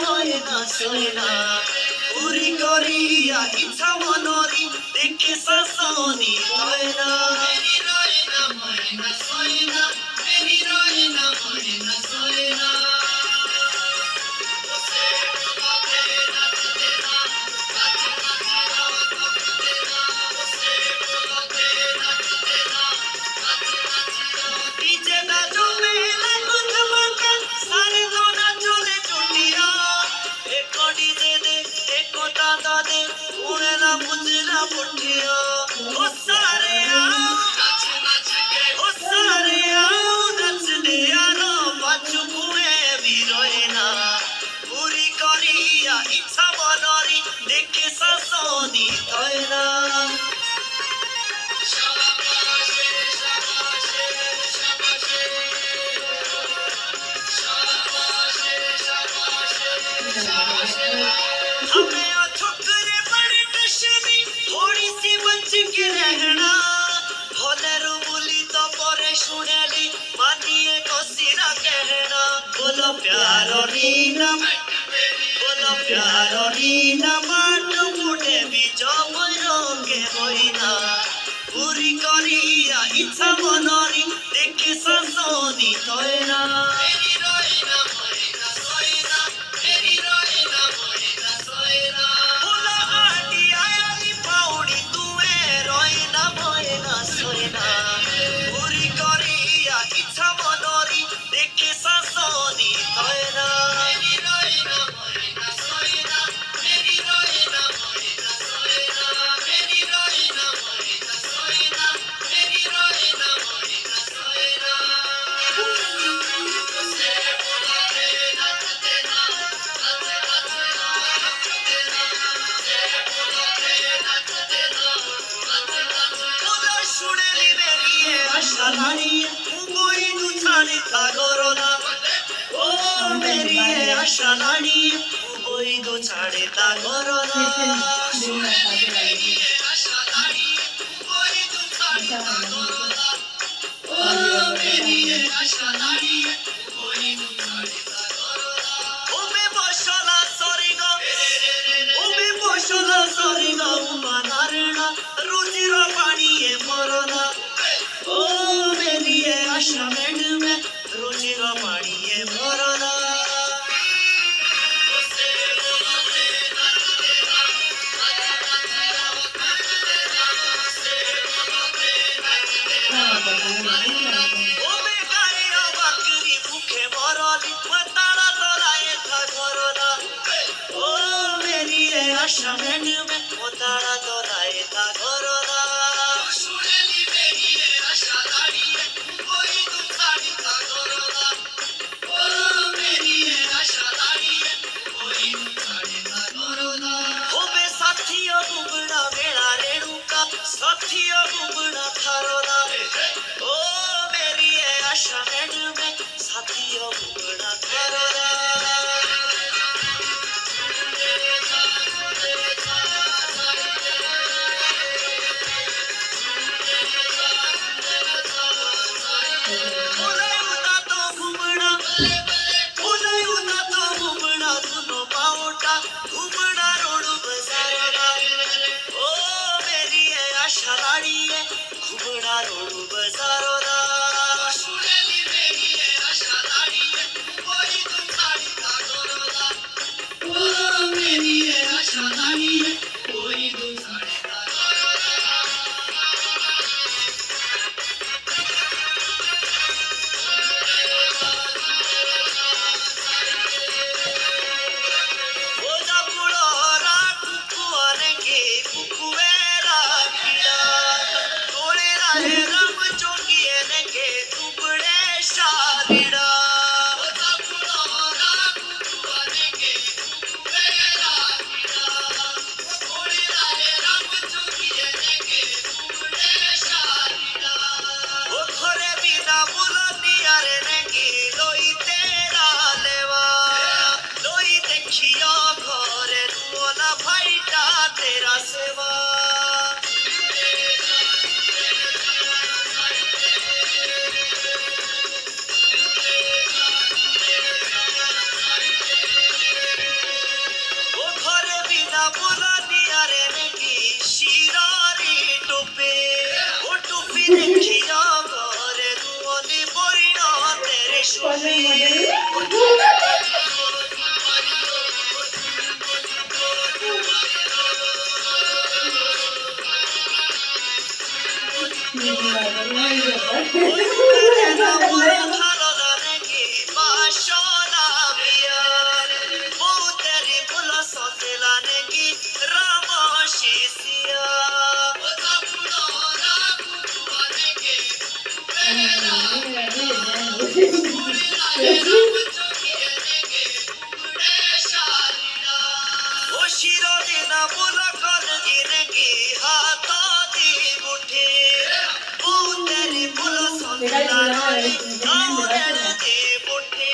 ময়না সয়না পুরি করিয়া ইচ্ছা মনরি দেখে শাসনি তয়না মেরি রয়না ময়না সয়না মেরি রয়না ময়না সয়না ইচ্ছা মনরি দেখে শাসনি তয়না हमें छोकरे बड़े नशेनी थोड़ी सी बच के रहना भोलेरो बोली तो परे सुनेली मानिए को सिरा कहना बोलो प्यारो रीना मानो मुड़े भी जो मरोगे होइना पूरी करिया इच्छा मनरी देखे शासनी तयना मेरी रयना मयना सयना मेरी रयना मयना सयना बोला आटी आयाली पाउडी तुए रयना मयना सयना पूरी करिया इच्छा मनरी देखे शासनी तयना मेरी रयना मयना सयना मेरी रयना मयना सयना मेरी रयना मयना सयना मेरी रयना मयना सयना शालानी कोई दो छाड़े ता गोरोना शालानी कोई दो छाड़े ता गोरोना ओ मेरी शालानी कोई दो छाड़े ता गोरोना ओ मैं बशला सरिगो ओ मैं बशला सरिगो मानारना रुचिरा पानी ए मरना ओ मेरी आशा मेड में रुचिरा पानी ए मरना शामेन में उतारा तो लाए था गोरोना सुनेली मेरी आशा लाड़ी कोई दुखाड़ी था गोरोना ओ मेरी आशा लाड़ी कोई दुखाड़ी था गोरोना हो बे साथियों घुमना मेरा रेणुका साथियों घुमना थारोना ओ मेरी आशा मेन में साथियों घुमना थारोना घुमड़ा रोडू बजारो ना सुनेली मेरी आशा लाड़ी कोई दुखाड़ी था गोरोना ओ मेरी आशा लाड़ी कोई दुखाड़ी था गोरोना ओ जा बुड़ो रात कुआने के पुकुएरा किड़ा राम जोगिए बुला कर इनकी हाथा दी मुठे ओ तेरे बुला संगला रे गावरण दे मुठे